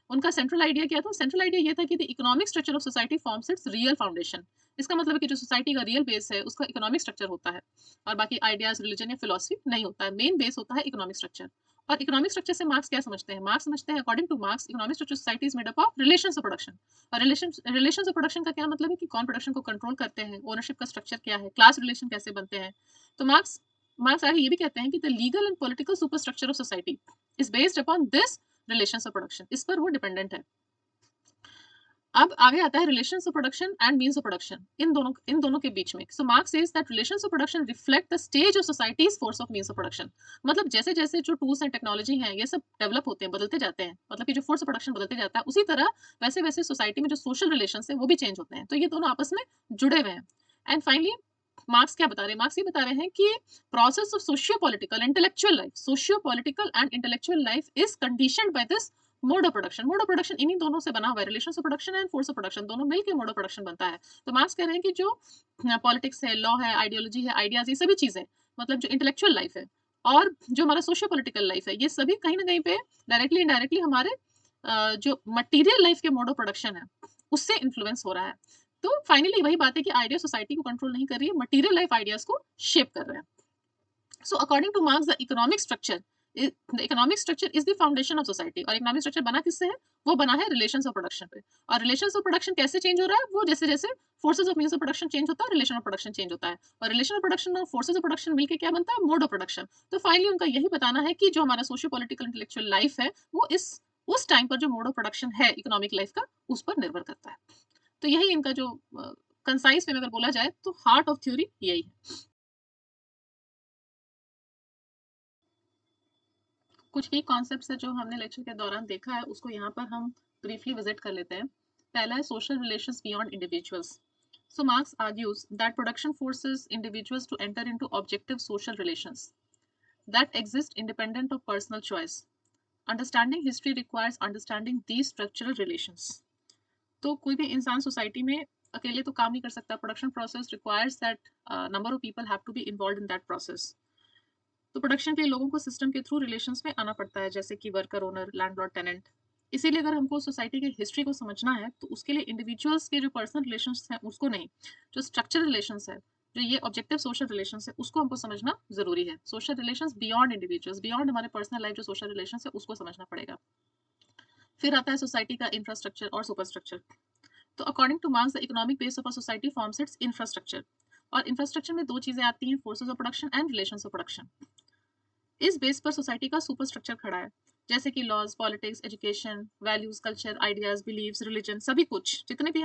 उनका सेंट्रल आइडिया क्या था? सेंट्रल आइडिया ये था कि the economic structure of society forms it's real foundation. इसका मतलब है कि जो सोसाइटी का रियल बेस है उसका इकोनॉमिक स्ट्रक्चर होता है, और बाकी आइडियाज, रिलीजन या फिलोसफी नहीं होता है। मेन बेस होता है इकोनॉमिक स्ट्रक्चर। और इकोनॉमिक स्ट्रक्चर से मार्क्स क्या समझते हैं? मार्क्स समझते हैं, according to marks, economic structure society is made up of relations of production. और रिलेशंस ऑफ प्रोडक्शन का क्या मतलब है कि कौन प्रोडक्शन को कंट्रोल करते हैं, ओनरशिप का स्ट्रक्चर क्या है, क्लास रिलेशन कैसे बनते हैं। तो मार्क्स मार्क्स आगे ये भी कहते हैं कि the legal and political superstructure of society is based upon this relations of production. इस पर वो डिपेंडेंट है। अब आगे आता है relations of production and means of production, इन दोनों के बीच में। So Marx says that relations of production reflect the stage of society's force of means of production. मतलब जैसे जैसे जो टूल्स एंड टेक्नोलॉजी हैं ये सब डेवलप होते हैं, बदलते जाते हैं, मतलब कि जो फोर्स ऑफ प्रोडक्शन बदलते जाता है, उसी तरह वैसे वैसे सोसाइटी में जो सोशल रिलेशंस है वो भी चेंज होते हैं। तो ये दोनों आपस में जुड़े हुए हैं। एंड फाइनली मार्क्स क्या बता रहे हैं? मार्क्स ये बता रहे हैं कि process of socio political intellectual life, socio political and intellectual life is conditioned by this mode of production. Mode of production इन्हीं दोनों से बना हुआ है, relations of production and force of production, दोनों मिलकर मोड ऑफ प्रोडक्शन बनता है। तो मार्क्स कह रहे हैं कि जो पॉलिटिक्स है, लॉ है, आइडियोलॉजी है, आइडियाज, ये सभी चीजें, मतलब जो इंटेलेक्चुअल लाइफ है और जो हमारा सोशियो पॉलिटिकल लाइफ है, ये सभी कहीं ना कहीं पे डायरेक्टली इनडायरेक्टली हमारे जो मटीरियल लाइफ के मोड ऑफ प्रोडक्शन है उससे इन्फ्लुएंस हो रहा है। तो फाइनली वही बात है कि आइडिया सोसाइटी को कंट्रोल नहीं कर रही है, मटीरियल लाइफ आइडियाज को शेप कर रहे हैं। So according to Marx, the economic structure is the foundation of society। और इकोनॉमिक स्ट्रक्चर बना किससे है? वो बना है रिलेशंस ऑफ प्रोडक्शन पे। और रिलेशंस ऑफ प्रोडक्शन कैसे चेंज हो रहा है? वो जैसे जैसे forces of means of production change होता है, रिलेशन ऑफ प्रोडक्शन चेंज होता है, और रिलेशन ऑफ प्रोडक्शन और फोर्सेज ऑफ प्रोडक्शन मिलकर क्या बनता है? Mode of production. तो फाइनली उनका यही बताना है कि जो हमारा सोशियो पॉलिटिकल इंटेलेक्चुअल लाइफ है वो इस उस टाइम पर जो मोड ऑफ प्रोडक्शन है इकोनॉमिक लाइफ का, उस पर निर्भर करता है। तो यही इनका जो कंसाइज में अगर बोला जाए तो हार्ट ऑफ थ्योरी यही है। कुछ की कॉन्सेप्ट्स है जो हमने लेक्चर के दौरान देखा है, उसको यहाँ पर हम ब्रीफली विजिट कर लेते हैं। पहला है social relations beyond individuals. So Marx argues that production forces individuals to enter into objective social relations that exist independent of personal choice. Understanding history requires understanding these structural relations. तो कोई भी इंसान society में अकेले तो काम नहीं कर सकता। Production process requires that number of people have to be involve in that process. तो प्रोडक्शन के लिए लोगों को सिस्टम के थ्रू रिलेशंस में आना पड़ता है, जैसे कि वर्कर, ओनर, लैंडलॉर्ड, टेनेंट। इसीलिए अगर हमको सोसाइटी की हिस्ट्री को समझना है तो उसके लिए इंडिविजुअल्स के जो पर्सनल रिलेशंस हैं उसको नहीं, जो स्ट्रक्चरल रिलेशंस है, जो ये ऑब्जेक्टिव सोशल रिलेशंस है, उसको हमको समझना जरूरी है। Social relations beyond individuals, beyond हमारे पर्सनल लाइफ जो सोशल रिलेशंस है उसको समझना पड़ेगा। फिर आता है सोसाइटी का इंफ्रास्ट्रक्चर और सुपरस्ट्रक्चर। तो according to Marx the economic base of a society forms its infrastructure. और इंफ्रास्ट्रक्चर में दो चीजें आती हैं, forces of production and relations of production. इस बेस पर सोसाइटी का सुपर स्ट्रक्चर खड़ा है, जैसे कि laws, politics, education, values, culture, ideas, beliefs, religion, सभी कुछ जितने भी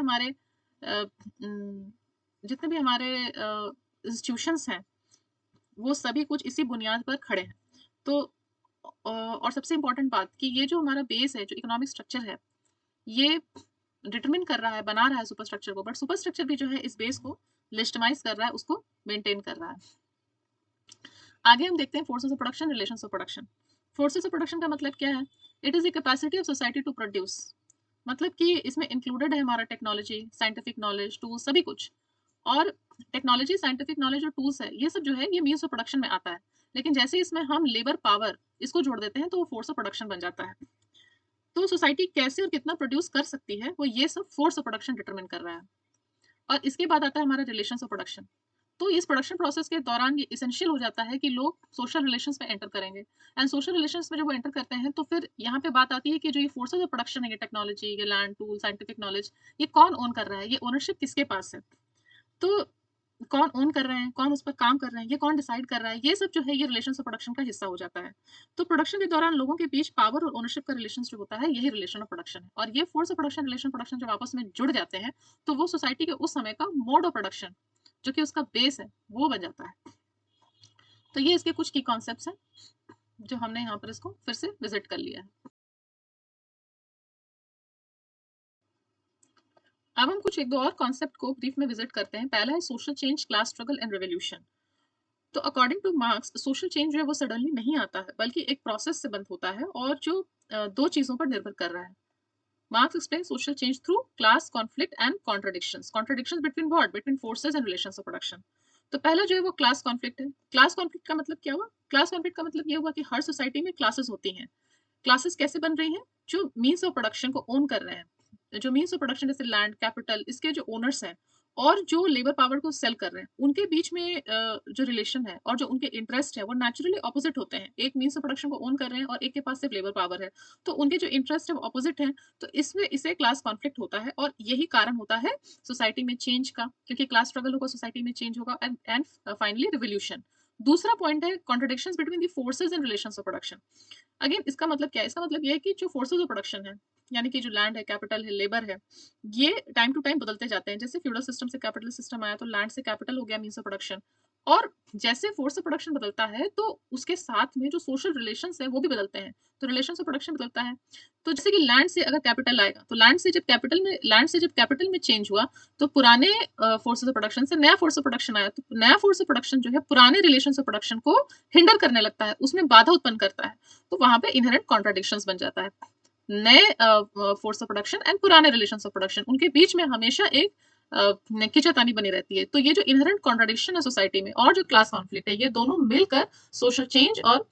हमारे इंस्टीट्यूशंस हैं वो सभी कुछ इसी बुनियाद पर खड़े हैं। तो और सबसे इम्पोर्टेंट बात कि ये जो हमारा बेस है, जो इकोनॉमिक स्ट्रक्चर है, ये डिटरमिन कर रहा है, बना रहा है सुपर स्ट्रक्चर को, बट सुपर स्ट्रक्चर भी जो है इस बेस को लेजिटिमाइज कर रहा है, उसको मेंटेन कर रहा है। आगे हम देखते हैं forces of production, relations of production. Forces of production का मतलब क्या है? It is the capacity of society to produce. मतलब कि इसमें इंक्लूडेड है हमारा टेक्नोलॉजी, साइंटिफिक नॉलेज, टूल्स, सभी कुछ। और टेक्नोलॉजी, साइंटिफिक नॉलेज और टूल्स है, ये सब जो है ये मीन्स ऑफ प्रोडक्शन में आता है। लेकिन जैसे इसमें हम लेबर पावर इसको जोड़ देते हैं तो वो फोर्स ऑफ प्रोडक्शन बन जाता है। तो सोसाइटी कैसे और कितना प्रोड्यूस कर सकती है वो ये सब फोर्स ऑफ प्रोडक्शन डिटरमिन कर रहा है। और इसके बाद आता है हमारा रिलेशंस ऑफ प्रोडक्शन। तो इस प्रोडक्शन प्रोसेस के दौरान ये इसेंशियल हो जाता है कि लोग सोशल रिलेशंस में एंटर करेंगे। एंड सोशल रिलेशंस में जब वो एंटर करते हैं तो फिर यहाँ पे बात आती है कि जो ये फोर्सेस ऑफ प्रोडक्शन है, ये टेक्नोलॉजी, ये लैंड, टूल, साइंटिफिक नॉलेज, ये कौन ओन कर रहा है, ये ओनरशिप किसके पास है। तो कौन ओन कर रहे हैं, कौन उस पर काम कर रहे हैं, ये कौन डिसाइड कर रहा है, ये सब जो है ये रिलेशंस ऑफ प्रोडक्शन का हिस्सा हो जाता है। तो प्रोडक्शन के दौरान लोगों के बीच पावर और ओनरशिप का रिलेशन जो होता है यही रिलेशन ऑफ प्रोडक्शन है। और ये force of production, relation production जब आपस में जुड़ जाते हैं तो वो सोसाइटी के उस समय का मोड ऑफ प्रोडक्शन, जो कि उसका बेस है, वो बन जाता है। तो ये इसके कुछ की कॉन्सेप्ट्स हैं जो हमने यहाँ पर इसको फिर से विजिट कर लिया है। अब हम कुछ एक दो और कॉन्सेप्ट को ब्रीफ में विजिट करते हैं। पहला है social change, class struggle and revolution. तो according to Marx social change जो है वो सडनली नहीं आता है, बल्कि एक प्रोसेस से बंद होता है और जो दो चीजों पर निर्भर कर रहा है। Marx explains social change through class conflict and contradictions. Contradictions between what? Between forces and relations of production. तो पहला जो है वो क्लास कॉन्फ्लिक्ट है। क्लास कॉन्फ्लिक्ट का मतलब क्या हुआ? क्लास कॉन्फ्लिक्ट का मतलब ये हुआ कि हर सोसाइटी में क्लासेस होती हैं। क्लासेस कैसे बन रही हैं? जो मीन्स ऑफ प्रोडक्शन को ओन कर रहे हैं, जो मीन्स ऑफ प्रोडक्शन जैसे लैंड, कैपिटल, इसके जो ओनर्स हैं और जो लेबर पावर को सेल कर रहे हैं, उनके बीच में जो रिलेशन है और जो उनके इंटरेस्ट है वो नेचुरली ऑपोजिट होते हैं। एक मीन्स ऑफ प्रोडक्शन को ओन कर रहे हैं और एक के पास सिर्फ लेबर पावर है, तो उनके जो इंटरेस्ट है वो ऑपोजिट है। तो इसमें इसे क्लास कॉन्फ्लिक्ट होता है और यही कारण होता है सोसाइटी में चेंज का, क्योंकि क्लास स्ट्रगल होगा, सोसाइटी में चेंज होगा एंड फाइनली रिवोल्यूशन। दूसरा पॉइंट है contradictions between the forces and relations of production. Again इसका मतलब क्या है? इसका मतलब ये है कि जो फोर्सेस ऑफ प्रोडक्शन है, यानी कि जो लैंड है, कैपिटल है, लेबर है, ये टाइम टू टाइम बदलते जाते हैं। जैसे फ्यूडल सिस्टम से कैपिटल सिस्टम आया तो लैंड से कैपिटल हो गया मीन्स ऑफ प्रोडक्शन। और जैसे फोर्स ऑफ प्रोडक्शन बदलता है तो उसके साथ में जो सोशल रिलेशंस है वो भी बदलते हैं, तो रिलेशंस ऑफ प्रोडक्शन बदलता है। तो जैसे कि लैंड से अगर कैपिटल आएगा तो लैंड से जब कैपिटल में चेंज हुआ तो पुराने फोर्सेस ऑफ प्रोडक्शन से नया फोर्स ऑफ प्रोडक्शन आया, तो नया फोर्स ऑफ प्रोडक्शन जो है पुराने रिलेशंस ऑफ प्रोडक्शन को हिंडर करने लगता है, उसमें बाधा उत्पन्न करता है। तो वहां पे इनहेरेंट कॉन्ट्राडिक्शंस बन जाता है। नए फोर्स ऑफ प्रोडक्शन एंड पुराने रिलेशंस ऑफ प्रोडक्शन, उनके बीच में हमेशा एक खिंचातानी बनी रहती है। तो ये जो इनहेरेंट कॉन्ट्राडिक्शन है सोसाइटी में और जो क्लास कॉन्फ्लिक्ट है, ये दोनों मिलकर सोशल चेंज और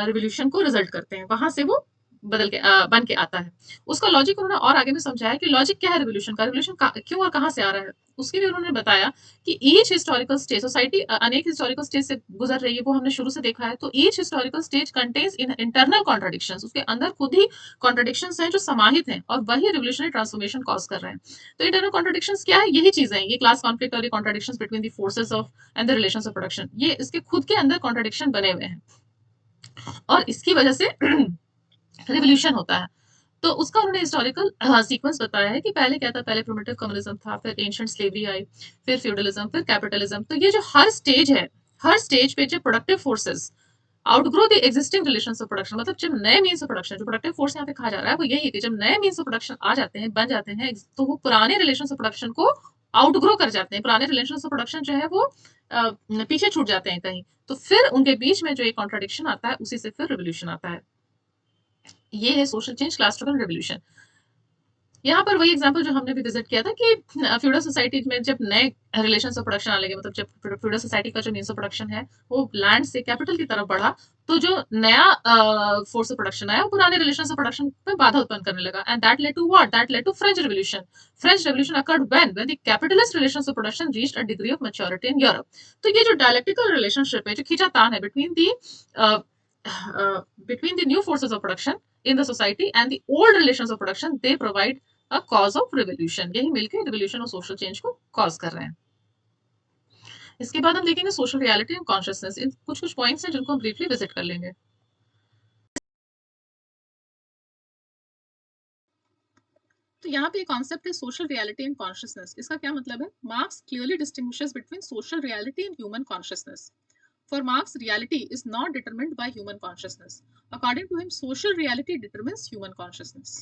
रिवोल्यूशन को रिजल्ट करते हैं। वहां से वो बदल के बन के आता है। उसका लॉजिक उन्होंने और आगे में समझाया कि लॉजिक क्या है रिवोल्यूशन का, रिवोल्यूशन क्यों और कहां से आ रहा है। उसके लिए उन्होंने बताया कि ईच हिस्टोरिकल स्टेज, सोसाइटी अनेक हिस्टोरिकल स्टेज से गुजर रही है, वो हमने शुरू से देखा है। तो each historical stage contains in internal contradictions, उसके अंदर खुद ही कॉन्ट्राडिक्शंस हैं जो समाहित हैं और वही रिवोल्यूशनरी ट्रांसफॉर्मेशन कॉज कर रहे हैं। तो इंटरनल कॉन्ट्राडिक्शंस क्या है? यही चीजें हैं, ये क्लास कॉन्फ्लिक्ट और ये contradictions between the forces of and the relations of production, ये इसके खुद के अंदर कॉन्ट्राडिक्शन बने हुए हैं और इसकी वजह से रिवोल्यूशन होता है। तो उसका उन्होंने हिस्टोरिकल सीक्वेंस बताया है कि पहले क्या था। पहले प्रिमिटिव कम्युनिज्म था, फिर एंशिएंट स्लेवरी आई, फिर फ्यूडलिज्म, फिर कैपिटलिज्म। तो ये जो हर स्टेज है, हर स्टेज पे जो productive forces outgrow the existing relations of production, मतलब जब नए मीन्स ऑफ प्रोडक्शन, जो प्रोडक्टिव फोर्स यहाँ पे कहा जा रहा है वो यही है कि जब नए मीन्स ऑफ प्रोडक्शन आ जाते हैं, बन जाते हैं, तो वो पुराने रिलेशंस ऑफ प्रोडक्शन को आउटग्रो कर जाते हैं। पुराने रिलेशंस ऑफ प्रोडक्शन जो है वो पीछे छूट जाते हैं कहीं, तो फिर उनके बीच में जो एक कॉन्ट्राडिक्शन आता है उसी से फिर रिवोल्यूशन आता है। ये है social change, class struggle, revolution. यहाँ पर वही एग्जांपल जो हमने भी विजिट किया था कि फ्यूडल सोसाइटी में जब नए रिलेशंस ऑफ प्रोडक्शन आने लगे, मतलब जब फ्यूडल सोसाइटी का जो मीन्स ऑफ प्रोडक्शन है वो लैंड से कैपिटल की तरफ बढ़ा, तो जो नया फोर्स ऑफ प्रोडक्शन आया वो पुराने रिलेशंस ऑफ प्रोडक्शन में बाधा उत्पन्न करने लगा। And that led to what? That led to French revolution. French revolution occurred when the capitalist relations of production reached a degree of maturity in Europe. तो ये जो डायलेक्टिकल रिलेशनशिप है, जो खींचातान है between the new forces of production in the society and the old relations of production, they provide a cause of revolution। यही मिलकर revolution और social change को कॉज कर रहे हैं। इसके बाद हम देखेंगे सोशल रियलिटी एंड कॉन्शियसनेस। इन कुछ कुछ पॉइंट्स हैं जिनको हम ब्रीफली विजिट कर लेंगे। तो यहाँ पे कॉन्सेप्ट है सोशल रियलिटी एंड कॉन्शियसनेस। इसका क्या मतलब है? Marks clearly distinguishes between social reality and human consciousness. For Marx, reality is not determined by human consciousness. According to him, social reality determines human consciousness.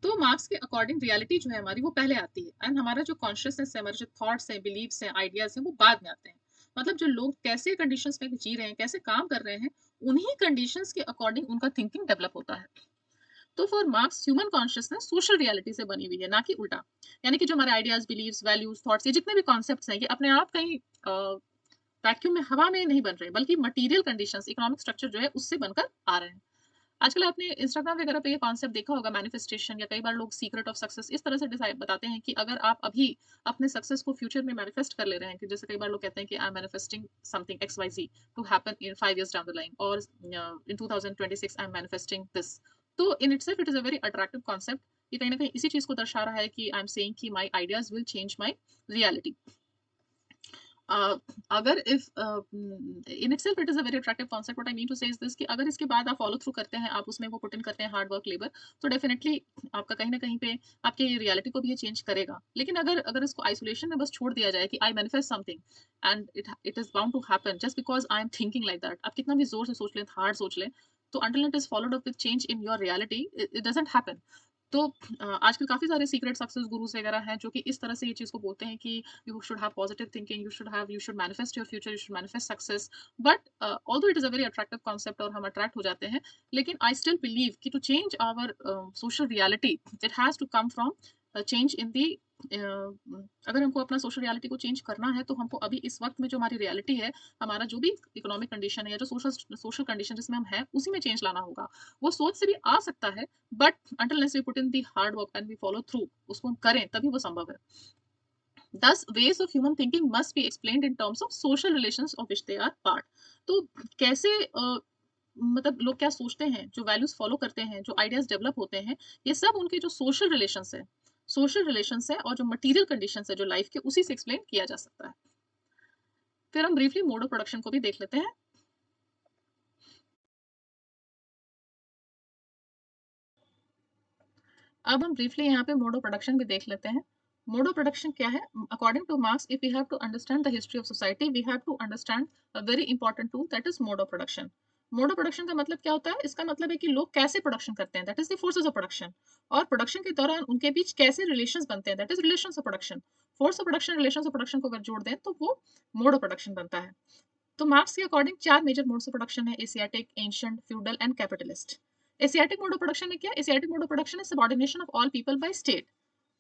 तो marks के according reality जो है हमारी वो पहले आती है एंड हमारा जो कॉन्शियसनेस है, हमारे जो थॉट्स हैं, बिलीव्स हैं, आइडियाज हैं, वो बाद में आते हैं। मतलब जो लोग कैसे कंडीशंस में जी रहे हैं, कैसे काम कर रहे हैं, उन्हीं कंडीशंस के अकॉर्डिंग उनका थिंकिंग डेवलप होता है। तो for marks human consciousness social reality से बनी हुई है, ना कि उल्टा। यानी कि जो हमारे आइडियाज, बिलीव्स, वैल्यूज, थॉट्स, ये जितने भी कॉन्सेप्ट्स हैं, ये अपने आप कहीं वैक्यूम में, हवा में नहीं बन रहे, बल्कि मटेरियल कंडीशंस, इकोनॉमिक स्ट्रक्चर जो है उससे बनकर आ रहे हैं। आजकल आपने इंस्टाग्राम वगैरह पे ये कॉन्सेप्ट देखा होगा मैनिफेस्टेशन, या कई बार लोग सीक्रेट ऑफ सक्सेस इस तरह से डिसाइड बताते हैं कि अगर आप अभी अपने सक्सेस को फ्यूचर में मैनिफेस्ट कर ले रहे हैं, कि जैसे कई बार लोग कहते हैं कि I am manifesting something XYZ to happen in 5 years down the line, और in 2026 I am manifesting this. तो in itself it is a very attractive concept. ये कहीं ना कहीं इसी चीज को दर्शा रहा है कि आई एम सेइंग कि my ideas will change my reality. अगर if in itself it is a very attractive concept, what I mean to say is this कि अगर इसके बाद आप फॉलो थ्रू करते हैं, आप उसमें वो पुट इन करते हैं हार्ड वर्क, लेबर, तो डेफिनेटली आपका कहीं ना कहीं पे आपके रियलिटी को भी ये चेंज करेगा। लेकिन अगर अगर इसको आइसोलेशन में बस छोड़ दिया जाए कि I manifest something and it is bound to happen just because I am thinking like that, आप कितना भी जोर से सोच लें, हार्ड सोच लें, तो until it is followed up with change in your reality, it doesn't happen। तो आजकल काफ़ी सारे सीक्रेट सक्सेस गुरुज़ वगैरह हैं जो कि इस तरह से ये चीज़ को बोलते हैं कि you should have positive thinking, you should manifest your future, you should manifest success. But although it is a very attractive concept और हम अट्रैक्ट हो जाते हैं, लेकिन आई स्टिल बिलीव कि to change our social reality it has to come from change in the अगर हमको अपना सोशल रियलिटी को चेंज करना है तो हमको अभी इस वक्त में जो हमारी रियलिटी है, हमारा जो भी इकोनॉमिक कंडीशन है या जो सोशल सोशल कंडीशन जिसमें हम हैं उसी में चेंज लाना होगा। वो सोच से भी आ सकता है, but until unless we put in the hard work and we follow through, उसको हम करें तभी वो संभव है। Thus, ways of human thinking must be explained in terms of social relations of which they are part. तो कैसे मतलब लोग क्या सोचते हैं, जो वैल्यूज फॉलो करते हैं, जो आइडियाज डेवलप होते हैं, ये सब उनके जो सोशल रिलेशंस है और जो मटेरियल कंडीशंस है जो लाइफ के, उसी से एक्सप्लेन किया जा सकता है। फिर हम ब्रीफली मोड ऑफ प्रोडक्शन को भी देख लेते हैं। अब हम ब्रीफली यहाँ पे मोड ऑफ प्रोडक्शन भी देख लेते हैं। मोड ऑफ प्रोडक्शन क्या है? According to Marx, if we have to understand the history of society, we have to understand a very important tool, that is mode of production. Mode of production का मतलब क्या होता है? इसका मतलब है कि लोग कैसे प्रोडक्शन करते हैं, that is the forces of production. और प्रोडक्शन के दौरान उनके बीच कैसे रिलेशंस बनते हैं, that is relations of production. Force of production, relations of production को अगर जोड़ दें तो वो मोड ऑफ प्रोडक्शन बनता है। तो मार्क्स के अकॉर्डिंग चार मेजर मोड्स ऑफ प्रोडक्शन है: Asiatic, ancient, feudal and capitalist. Asiatic mode of production में क्या? एशियाटिक मोड ऑफ प्रोडक्शन है subordination of all people by state.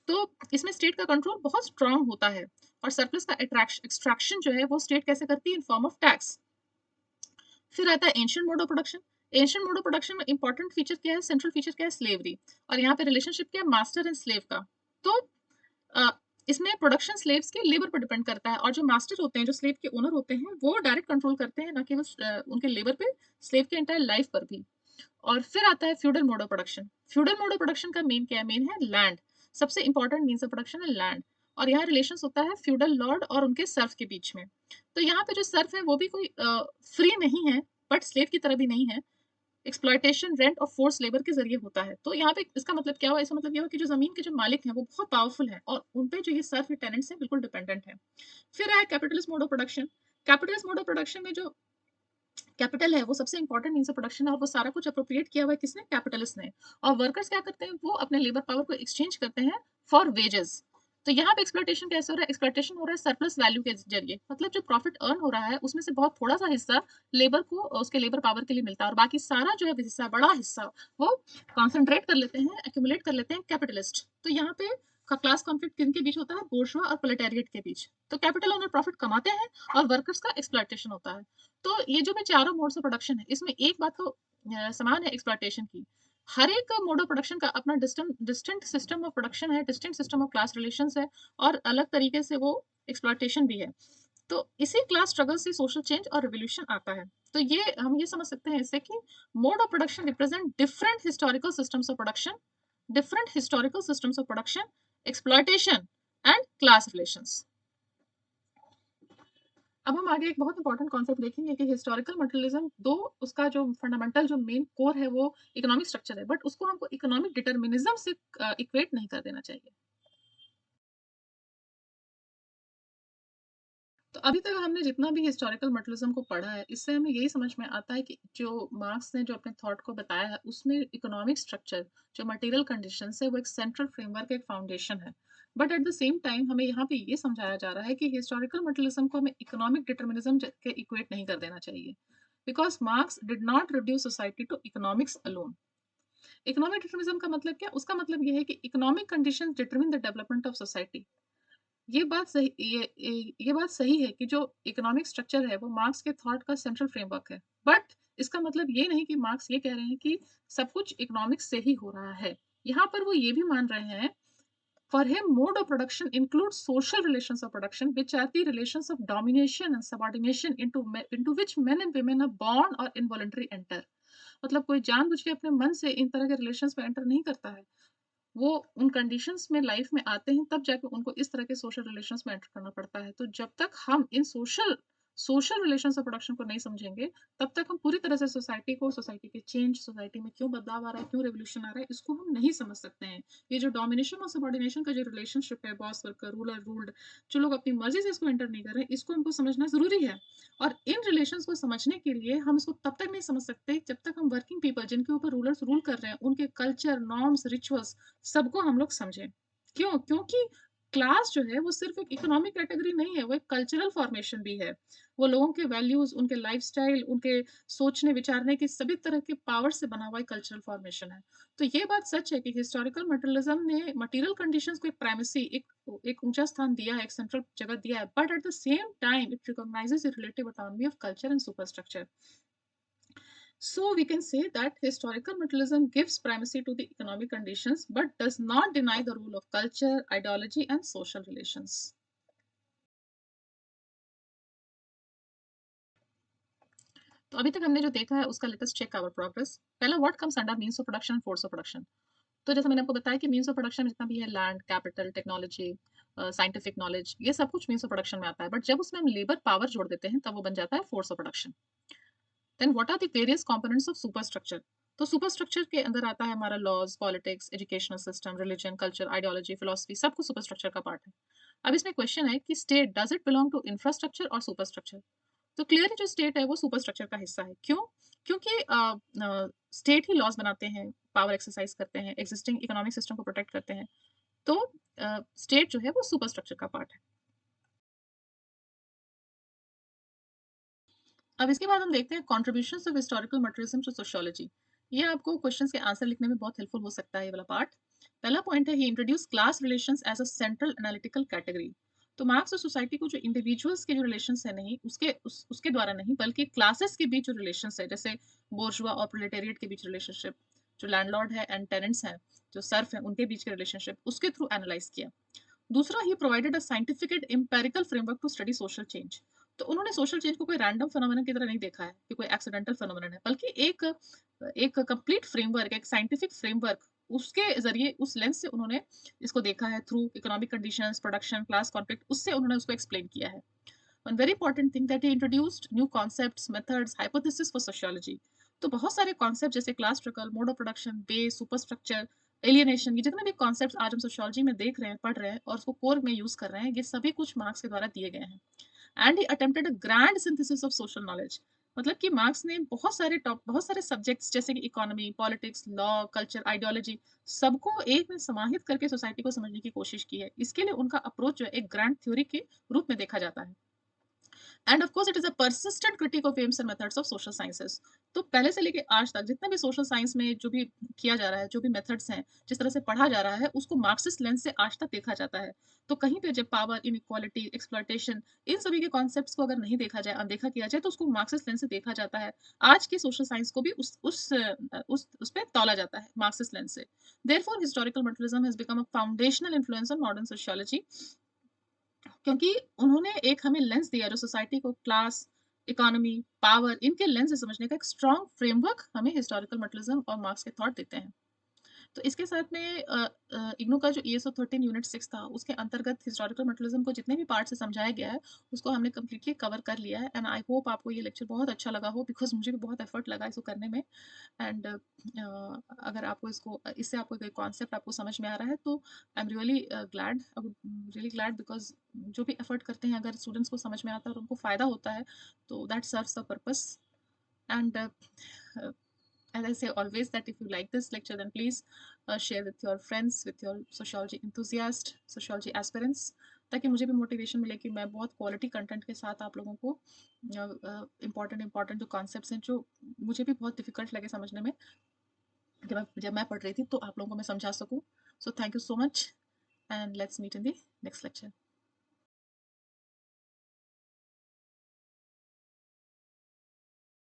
तो इसमें स्टेट का कंट्रोल बहुत स्ट्रांग होता है और सरप्लस का एक्सट्रैक्शन जो है वो स्टेट कैसे करती है? In form of tax. फिर आता है ancient mode of production. Ancient mode of production में इंपॉर्टेंट फीचर क्या है? सेंट्रल फीचर क्या है? स्लेवरी। और यहाँ पे रिलेशनशिप क्या है? मास्टर एंड स्लेव का। तो अ, इसमें प्रोडक्शन स्लेव्स के लेबर पर डिपेंड करता है और जो मास्टर होते हैं, जो स्लेव के ओनर होते हैं, वो डायरेक्ट कंट्रोल करते हैं, ना कि उनके लेबर पे, स्लेव के एंटायर लाइफ पर भी। और फिर आता है feudal mode of production. Feudal mode of production का मेन क्या है? मेन है लैंड। सबसे इंपॉर्टेंट मीन्स ऑफ प्रोडक्शन है लैंड। और यहाँ रिलेशन होता है फ्यूडल लॉर्ड और उनके सर्फ के बीच में। तो यहाँ पे जो सर्फ है वो भी कोई फ्री नहीं है, बट स्लेव की तरह भी नहीं है। एक्सप्लॉयटेशन, रेंट और फोर्स लेबर के जरिए होता है। तो यहाँ पे इसका मतलब क्या हुआ? इसका मतलब ये हुआ कि जो जमीन के जो मालिक हैं वो बहुत पावरफुल हैं और उन पे जो ये सर्फ टेनेंट्स हैं बिल्कुल डिपेंडेंट है। फिर आया capitalist mode of production. Capitalist mode of production में जो कैपिटल है वो सबसे इंपॉर्टेंट मीन्स ऑफ प्रोडक्शन है और वो सारा कुछ अप्रोप्रिएट किया हुआ है किसने? कैपिटलिस्ट ने। और वर्कर्स क्या करते हैं? वो अपने लेबर पावर को एक्सचेंज करते हैं फॉर वेजेस। तो यहाँ पे एक्सप्लॉयटेशन कैसे हो रहा है? एक्सप्लॉयटेशन हो रहा है सरप्लस वैल्यू के जरिए। मतलब जो प्रॉफिट अर्न हो रहा है उसमें से बहुत थोड़ा सा हिस्सा लेबर को, उसके लेबर पावर के लिए मिलता है और बाकी सारा जो है हिस्सा, बड़ा हिस्सा, वो कॉन्सेंट्रेट कर लेते हैं, एक्यूमुलेट कर लेते हैं कैपिटलिस्ट। तो यहाँ पे का क्लास कॉन्फ्लिक्ट किनके बीच होता है? बोर्जवा और प्रोलेटारिएट के बीच। तो कैपिटल ओनर प्रॉफिट कमाते हैं और वर्कर्स का एक्सप्लॉयटेशन होता है। तो ये जो मैं चारों मोड्स ऑफ प्रोडक्शन है, इसमें एक बात तो समान है एक्सप्लॉयटेशन की। हर एक मोड ऑफ प्रोडक्शन का अपना डिस्टिंक्ट सिस्टम ऑफ प्रोडक्शन है, distinct system of class relations है और अलग तरीके से वो एक्सप्लॉयटेशन भी है। तो इसी क्लास स्ट्रगल से सोशल चेंज और रिवोल्यूशन आता है। तो ये हम ये समझ सकते हैं इससे कि mode of production represent different historical systems of production, exploitation and class relations. अब हम आगे एक बहुत इंपॉर्टेंट कॉन्सेप्ट देखेंगे कि हिस्टोरिकल मटेरियलिज्म, दो उसका जो फंडामेंटल जो मेन कोर है वो इकोनॉमिक स्ट्रक्चर है, बट उसको हमको इकोनॉमिक डिटर्मिनिज्म से इक्वेट नहीं कर देना चाहिए। तो अभी तक हमने जितना भी हिस्टोरिकल मटेरियलिज्म को पढ़ा है, इससे हमें यही समझ में आता है कि जो मार्क्स ने जो अपने थॉट को बताया है उसमें इकोनॉमिक स्ट्रक्चर, जो मटेरियल कंडीशंस है, वो एक सेंट्रल फ्रेमवर्क, एक फाउंडेशन है। But at the same time हमें यहाँ पे ये समझाया जा रहा है कि हिस्टोरिकल मटेरियलिज्म को हमें इकोनॉमिक डिटर्मिनिज्म के इक्वेट नहीं कर देना चाहिए, because Marx did not reduce society to economics alone. Economic determinism का मतलब क्या? उसका मतलब ये है कि economic conditions determine the development of society. ये बात सही है कि जो इकोनॉमिक स्ट्रक्चर है वो मार्क्स के थॉट का सेंट्रल फ्रेमवर्क है। बट इसका मतलब ये नहीं कि मार्क्स ये कह रहे हैं कि सब कुछ इकोनॉमिक्स से ही हो रहा है। यहाँ पर वो ये भी मान रहे हैं, for him mode of production includes social relations of production, which are the relations of domination and subordination into which men and women are born or involuntary enter। मतलब कोई जानबूझ के अपने मन से इन तरह के रिलेशंस में एंटर नहीं करता है, वो उन कंडीशंस में लाइफ में आते हैं तब जाके उनको इस तरह के सोशल रिलेशंस में एंटर करना पड़ता है। तो जब तक हम इन सोशल रिलेशंस ऑफ प्रोडक्शन को नहीं समझेंगे, तब तक हम पूरी तरह से सोसाइटी को, सोसाइटी के चेंज, सोसाइटी में क्यों बदलाव आ रहा है, क्यों रेवोल्यूशन आ रहा है, इसको हम नहीं समझ सकते हैं। ये जो डोमिनेशन और सबऑर्डिनेशन का जो रिलेशनशिप है, बॉस वर्कर, रूलर रूल्ड, जो लोग अपनी मर्जी से इसको एंटर नहीं कर रहे हैं, इसको हमको समझना ज़रूरी है। और इन रिलेशंस को समझने के लिए हम इसको तब तक नहीं समझ सकते जब तक हम वर्किंग पीपल जिनके ऊपर रूलर्स रूल कर रहे हैं, उनके कल्चर, नॉर्म्स, रिचुअल्स सबको हम लोग समझें। क्यों? क्योंकि क्लास जो है वो सिर्फ़ एक इकोनॉमिक कैटेगरी नहीं है, वो एक कल्चरल फॉर्मेशन भी है। वो लोगों के वैल्यूज़, उनके लाइफ़स्टाइल, उनके सोचने-विचारने की सभी तरह के पावर से बना हुआ एक कल्चरल फॉर्मेशन है। तो ये बात सच है कि हिस्टोरिकल मटेरियलिज़्म ने मटीरियल कंडीशंस को एक प्राइमेसी, एक ऊँचा स्थान दिया है, एक सेंट्रल जगह दिया है, but at the same time it recognises the relative autonomy of culture and superstructure. So we can say that historical materialism gives primacy to the economic conditions but does not deny the role of culture, ideology and social relations. तो अभी तक हमने जो देखा है उसका latest check our progress. पहला, what comes under means of production and force of production. तो जैसे मैंने आपको बताया कि मीन्स ऑफ प्रोडक्शन में जितना भी है land, capital, technology, scientific knowledge, ये सब कुछ मीन्स ऑफ प्रोडक्शन में आता है, बट जब उसमें हम लेबर पावर जोड़ देते हैं तब वो बन जाता है force of production. Then what are the various components of superstructure. तो सुपरस्ट्रक्चर के अंदर आता है हमारा laws, politics, educational system, religion, culture, ideology, philosophy, सब कुछ सुपरस्ट्रक्चर का पार्ट है। अब इसमें क्वेश्चन है कि state does it belong to infrastructure और सुपरस्ट्रक्चर। तो क्लियरली जो स्टेट है वो सुपरस्ट्रक्चर का हिस्सा है। क्यों? क्योंकि स्टेट ही लॉज बनाते हैं, पावर एक्सरसाइज करते हैं, एग्जिस्टिंग इकोनॉमिक सिस्टम को प्रोटेक्ट करते हैं। तो स्टेट जो है वो सुपरस्ट्रक्चर का पार्ट है। अब इसके बाद हम देखते हैं contributions of historical materialism to sociology. ये आपको क्वेश्चंस के आंसर लिखने में बहुत हेल्पफुल हो सकता है ये वाला पार्ट। पहला पॉइंट है, he introduce class relations as a central analytical category. तो मार्क्स और सोसाइटी को जो इंडिविजुअल्स के जो रिलेशंस है नहीं उसके द्वारा नहीं बल्कि क्लासेस के बीच जो रिलेशंस है, जैसे बोर्जुआ और प्रोलेटेरिएट के बीच रिलेशनशिप, जो लैंडलॉर्ड है एंड टेनेंट्स हैं, जो सर्फ है उनके बीच के रिलेशनशिप, उसके थ्रू एनालाइज किया। दूसरा, he provided a scientific and empirical framework to study social change. तो उन्होंने सोशल चेंज को कोई रैंडम फिनोमेनन की तरह नहीं देखा है कि कोई एक्सीडेंटल फिनोमेनन है, बल्कि एक एक कंप्लीट फ्रेमवर्क, एक साइंटिफिक फ्रेमवर्क, उसके ज़रिए, उस लेंस से उन्होंने इसको देखा है through economic conditions, production, class conflict, उससे उन्होंने उसको एक्सप्लेन किया है। One very important thing that he introduced new concepts, methods, hypothesis for sociology. तो बहुत सारे कॉन्सेप्ट जैसे class struggle, mode of production, base, superstructure, alienation, ये जितने भी कॉन्सेप्ट्स आज हम सोशियोलॉजी में देख रहे हैं, पढ़ रहे हैं और उसको कोर में यूज़ कर रहे हैं, ये सभी कुछ मार्क्स के द्वारा दिए गए हैं। And he attempted a grand synthesis of social knowledge. मतलब कि मार्क्स ने बहुत सारे सब्जेक्ट्स जैसे कि economy, politics, law, culture, ideology, सबको एक में समाहित करके सोसाइटी को समझने की कोशिश की है। इसके लिए उनका अप्रोच जो है एक ग्रैंड थ्योरी के रूप में देखा जाता है। End of course it is a persistent critic of AIIMS and methods of social sciences. तो पहले से लेके आज तक जितने भी सोशल साइंस में जो भी किया जा रहा है, जो भी मेथड्स हैं, जिस तरह से पढ़ा जा रहा है, उसको मार्क्सिस्ट लेंस से आज तक देखा जाता है। तो कहीं पे जब पावर, इनइक्वालिटी, एक्सप्लॉयटेशन, इन सभी के कॉन्सेप्ट्स को अगर नहीं देखा जाए, अनदेखा किया जाए, तो उसको मार्क्सिस्ट लेंस से देखा जाता है। आज के सोशल साइंस को भी उस पे तौला जाता है मार्क्सिस्ट लेंस से। Therefore historical materialism has become a foundational influence on modern sociology, क्योंकि उन्होंने एक हमें लेंस दिया जो सोसाइटी को क्लास, इकोनॉमी, पावर, इनके लेंस से समझने का एक स्ट्रॉन्ग फ्रेमवर्क हमें हिस्टोरिकल मटेरियलिज्म और मार्क्स के थॉट देते हैं। तो इसके साथ में इग्नू का जो ईएसओ 13 यूनिट 6 था, उसके अंतर्गत हिस्टोरिकल मटेरियलिज्म को जितने भी पार्ट से समझाया गया है, उसको हमने कंप्लीटली कवर कर लिया है। एंड आई होप आपको ये लेक्चर बहुत अच्छा लगा हो, बिकॉज़ मुझे भी बहुत एफर्ट लगा इसको करने में। एंड अगर आपको इससे आपको कोई कॉन्सेप्ट आपको समझ में आ रहा है, तो I am really glad, I would really glad, because जो भी एफर्ट करते हैं, अगर स्टूडेंट्स को समझ में आता है और उनको फ़ायदा होता है, तो that serves the purpose. And as I say always, that if you like this lecture, then please share with your friends, with your sociology enthusiast, sociology aspirants, ताकि मुझे भी मोटिवेशन मिले कि मैं बहुत क्वालिटी कंटेंट के साथ आप लोगों को इम्पॉर्टेंट इम्पॉर्टेंट जो कॉन्सेप्ट्स हैं, जो मुझे भी बहुत डिफिकल्ट लगे समझने में, जब मैं पढ़ रही थी, तो आप लोगों को मैं समझा सकूँ। So thank you so much and let's meet in the next lecture.